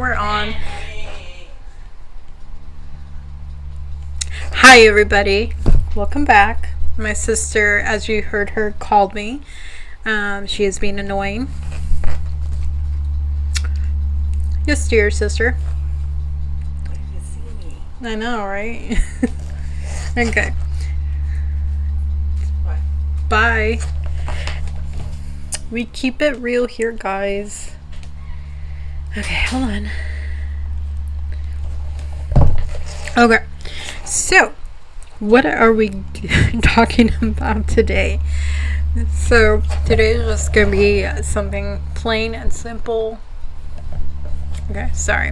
we're on. Hi everybody, welcome back. My sister, as you heard her, called me. She is being annoying. Yes, dear sister. I know, right? Okay. Bye. We keep it real here, guys. Okay, hold on. Okay, so what are we talking about today? So today is just gonna be something plain and simple. Okay, sorry.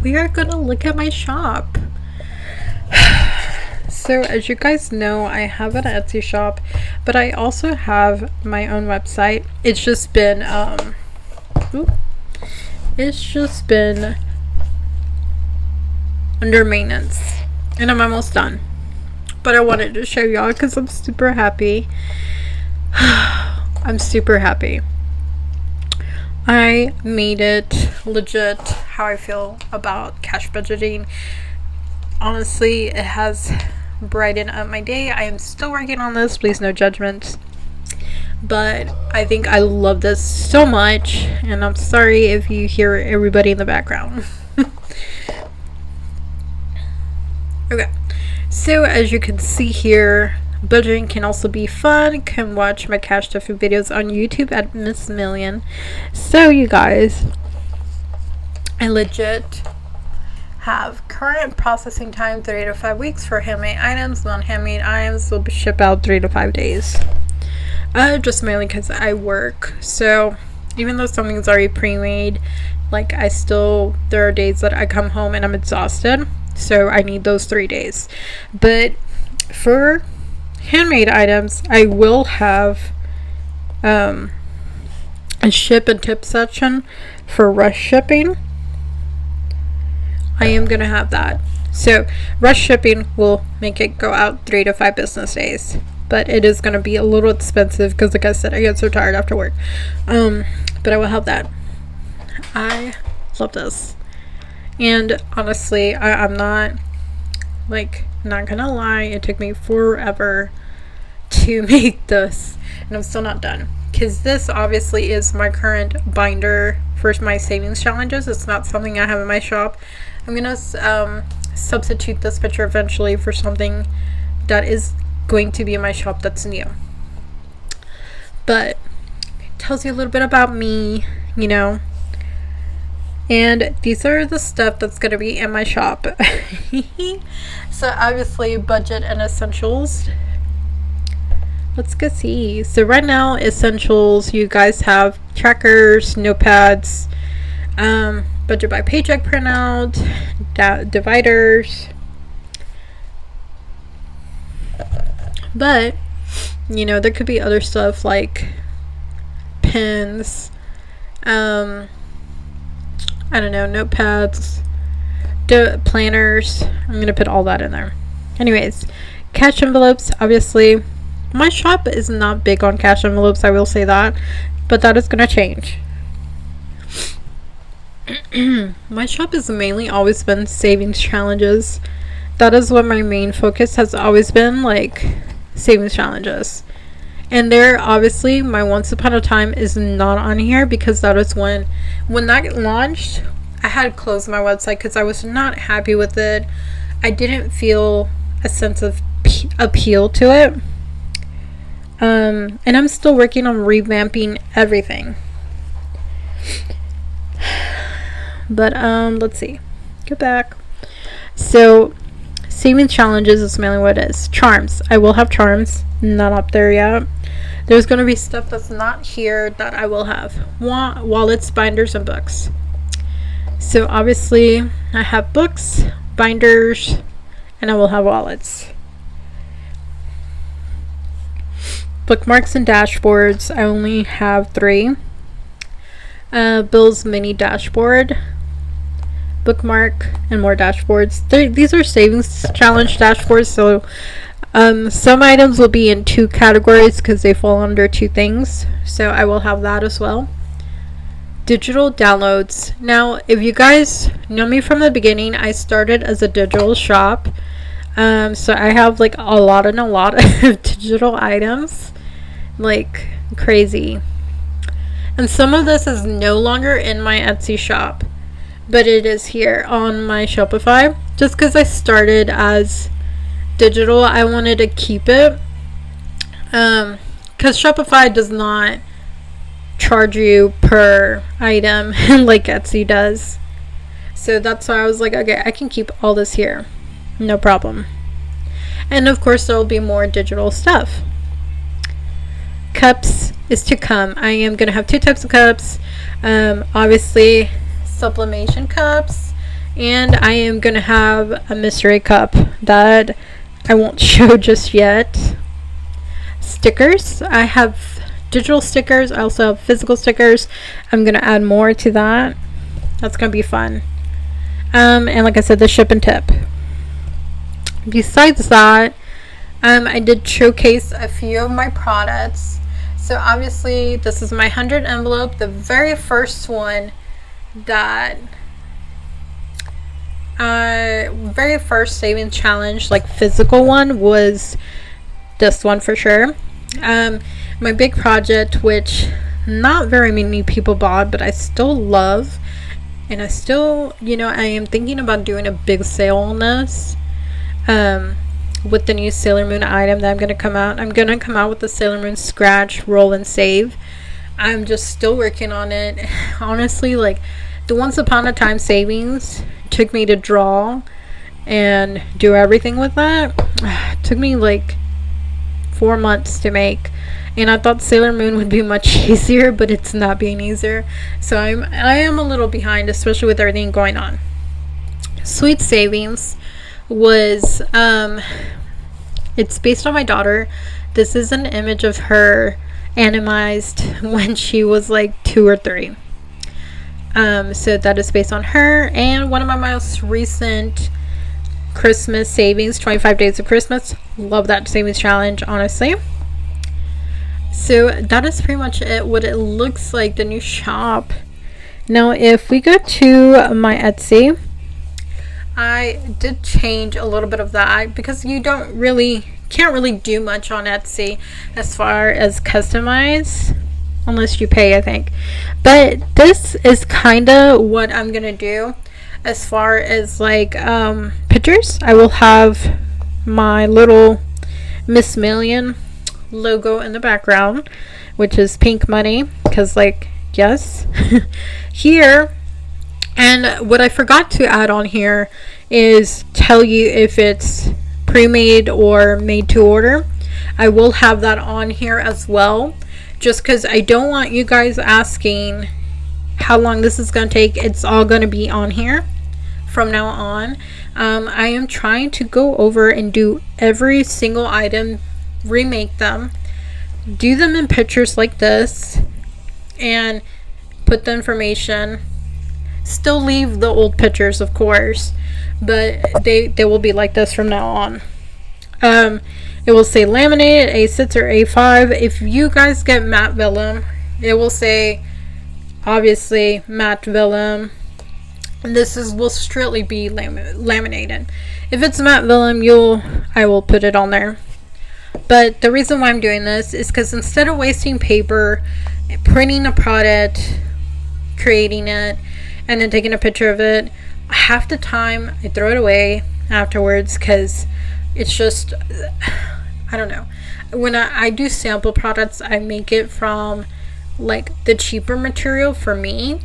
We are gonna look at my shop. So as you guys know, I have an Etsy shop, but I also have my own website. It's just been under maintenance, and I'm almost done. But I wanted to show y'all because I'm super happy. I'm super happy. I made it legit how I feel about cash budgeting. Honestly, it has brightened up my day. I am still working on this, please no judgments, but I think I love this so much, and I'm sorry if you hear everybody in the background. Okay, so as you can see here, budgeting can also be fun. You can watch my cash stuffing videos on YouTube at Miss Million. So you guys, I legit have current processing time 3 to 5 weeks for handmade items. Non-handmade items will ship out 3 to 5 days. Just mainly because I work, so even though something's already pre-made, like there are days that I come home and I'm exhausted, so I need those 3 days. But for handmade items, I will have a ship and tip section for rush shipping. I am gonna have that. So rush shipping will make it go out 3 to 5 business days, but it is gonna be a little expensive because, like I said, I get so tired after work. But I will have that. I love this, and honestly, I'm not gonna lie, it took me forever to make this, and I'm still not done, because this obviously is my current binder for my savings challenges. It's not something I have in my shop. I'm gonna substitute this picture eventually for something that is going to be in my shop that's new, but it tells you a little bit about me, you know. And these are the stuff that's going to be in my shop. So obviously budget and essentials. Let's go see. So right now, essentials, you guys have trackers, notepads, budget by paycheck printout, dividers. But, you know, there could be other stuff like pens, I don't know, notepads, planners. I'm going to put all that in there. Anyways, cash envelopes, obviously. My shop is not big on cash envelopes, I will say that, but that is going to change. My shop has mainly always been savings challenges. That is what my main focus has always been, like savings challenges. And there, obviously, my Once Upon a Time is not on here because that is when that launched, I had closed my website because I was not happy with it. I didn't feel a sense of appeal to it. And I'm still working on revamping everything. But let's see. Go back. So saving challenges is mainly what it is. Charms. I will have charms. Not up there yet. There's going to be stuff that's not here that I will have. Wallets, binders, and books. So obviously I have books, binders, and I will have wallets. Bookmarks and dashboards. I only have 3. Bill's mini dashboard, bookmark, and more dashboards. These are savings challenge dashboards, so some items will be in 2 categories because they fall under 2 things, so I will have that as well. digital downloads. Now, if you guys know me from the beginning, I started as a digital shop. So I have like a lot of digital items, like crazy. And some of this is no longer in my Etsy shop, but it is here on my Shopify. Just because I started as digital, I wanted to keep it. Because Shopify does not charge you per item like Etsy does. So that's why I was like, okay, I can keep all this here. No problem. And of course, there will be more digital stuff. Cups is to come. I am going to have 2 types of cups. Obviously, sublimation cups. And I am going to have a mystery cup that I won't show just yet. Stickers. I have digital stickers. I also have physical stickers. I'm going to add more to that. That's going to be fun. And like I said, the ship and tip. Besides that, I did showcase a few of my products. So obviously, this is my 100 envelope. The very first one that, very first savings challenge, like physical one, was this one for sure. My big project, which not very many people bought, but I still love, and I still, I am thinking about doing a big sale on this. With the new Sailor Moon item that I'm going to come out. I'm going to come out with the Sailor Moon scratch, roll, and save. I'm just still working on it. Honestly, like, the Once Upon a Time savings took me to draw and do everything with that. It took me like 4 months to make. And I thought Sailor Moon would be much easier, but it's not being easier. So I am a little behind, especially with everything going on. Sweet Savings was it's based on my daughter. This is an image of her animized when she was like 2 or 3. So that is based on her. And one of my most recent Christmas savings, 25 days of Christmas. Love that savings challenge, honestly. So that is pretty much it, what it looks like, the new shop. Now if we go to my Etsy, I did change a little bit of that because you can't really do much on Etsy as far as customize, unless you pay, I think. But this is kind of what I'm gonna do as far as like pictures. I will have my little Miss Million logo in the background, which is pink money, because like, yes. Here. And what I forgot to add on here is tell you if it's pre-made or made to order. I will have that on here as well, just because I don't want you guys asking how long this is going to take. It's all going to be on here from now on. I am trying to go over and do every single item, remake them, do them in pictures like this, and put the information. Still leave the old pictures, of course, but they will be like this from now on. It will say laminated A6 or A5. If you guys get matte vellum, it will say obviously matte vellum. This will strictly be laminated. If it's matte vellum, I will put it on there. But the reason why I'm doing this is because instead of wasting paper, printing a product, creating it, and then taking a picture of it, half the time I throw it away afterwards because it's just, I don't know. When I do sample products, I make it from like the cheaper material for me,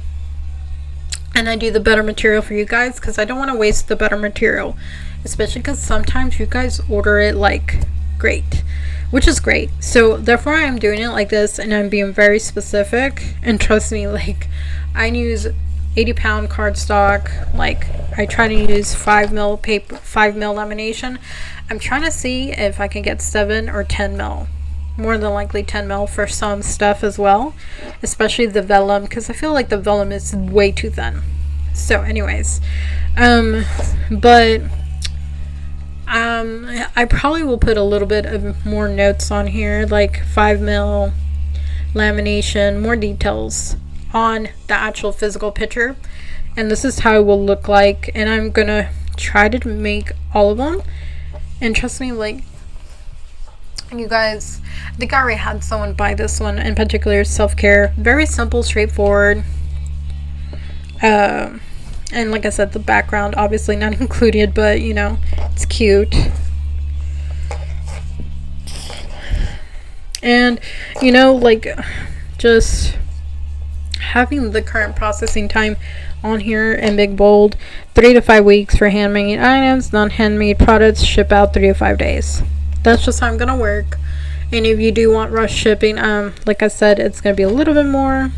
and I do the better material for you guys because I don't want to waste the better material, especially because sometimes you guys order it like great, which is great. So therefore I'm doing it like this, and I'm being very specific. And trust me, like, I use 80-pound cardstock. Like, I try to use 5mm paper, 5mm lamination. I'm trying to see if I can get 7 or 10mm. More than likely 10mm for some stuff as well, especially the vellum, because I feel like the vellum is way too thin. So anyways, but I probably will put a little bit of more notes on here, like 5mm lamination, more details. on the actual physical picture, and this is how it will look like. And I'm gonna try to make all of them, and trust me, like, you guys, I think I already had someone buy this one in particular. Self-care, very simple, straightforward. And like I said, the background obviously not included, but you know, it's cute. And you know, like, just having the current processing time on here in big bold: 3 to 5 weeks for handmade items. Non-handmade products ship out 3 to 5 days. That's just how I'm gonna work. And if you do want rush shipping, like I said, it's gonna be a little bit more.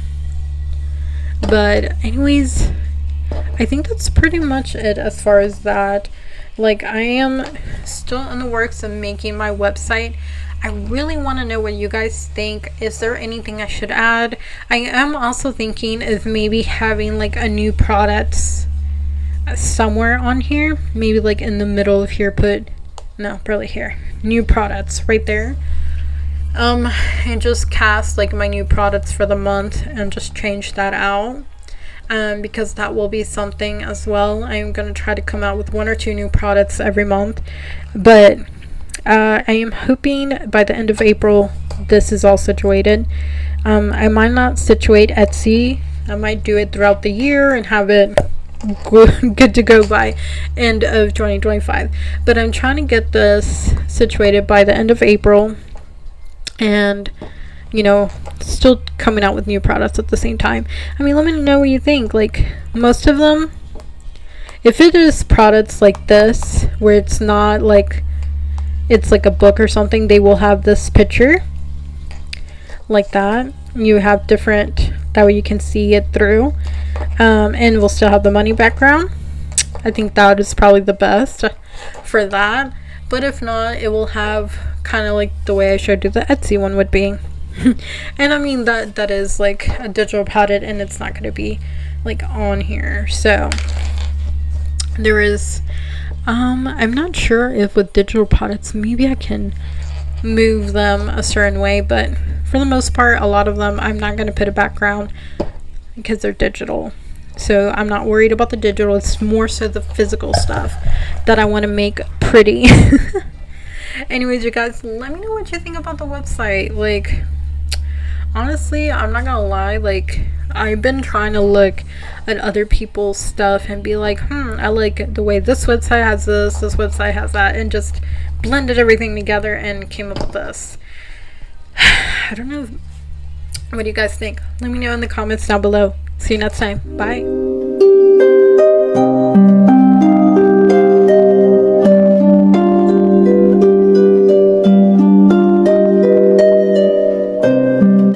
But anyways, I think that's pretty much it as far as that. Like, I am still in the works of making my website. I really want to know what you guys think. Is there anything I should add? I am also thinking of maybe having like a new products somewhere on here, maybe like in the middle of here, probably here, new products right there, and just cast like my new products for the month and just change that out, because that will be something as well. I'm gonna try to come out with 1 or 2 new products every month, but I am hoping by the end of April this is all situated. I might not situate Etsy. I might do it throughout the year and have it good to go by end of 2025, but I'm trying to get this situated by the end of April, and you know, still coming out with new products at the same time. I mean, let me know what you think. Like, most of them, if it is products like this where it's not like it's like a book or something, they will have this picture like that. You have different, that way you can see it through, and we'll still have the money background. I think that is probably the best for that. But if not, it will have kind of like the way I showed you the Etsy one would be. And I mean, that is like a digital product, and it's not going to be like on here. So there is, I'm not sure if with digital products maybe I can move them a certain way, but for the most part, a lot of them I'm not going to put a background because they're digital. So I'm not worried about the digital. It's more so the physical stuff that I want to make pretty. Anyways, you guys, let me know what you think about the website. Like, honestly, I'm not gonna lie, like, I've been trying to look at other people's stuff and be like, I like the way this website has this website has that, and just blended everything together and came up with this. I don't know. What do you guys think? Let me know in the comments down below. See you next time. Bye.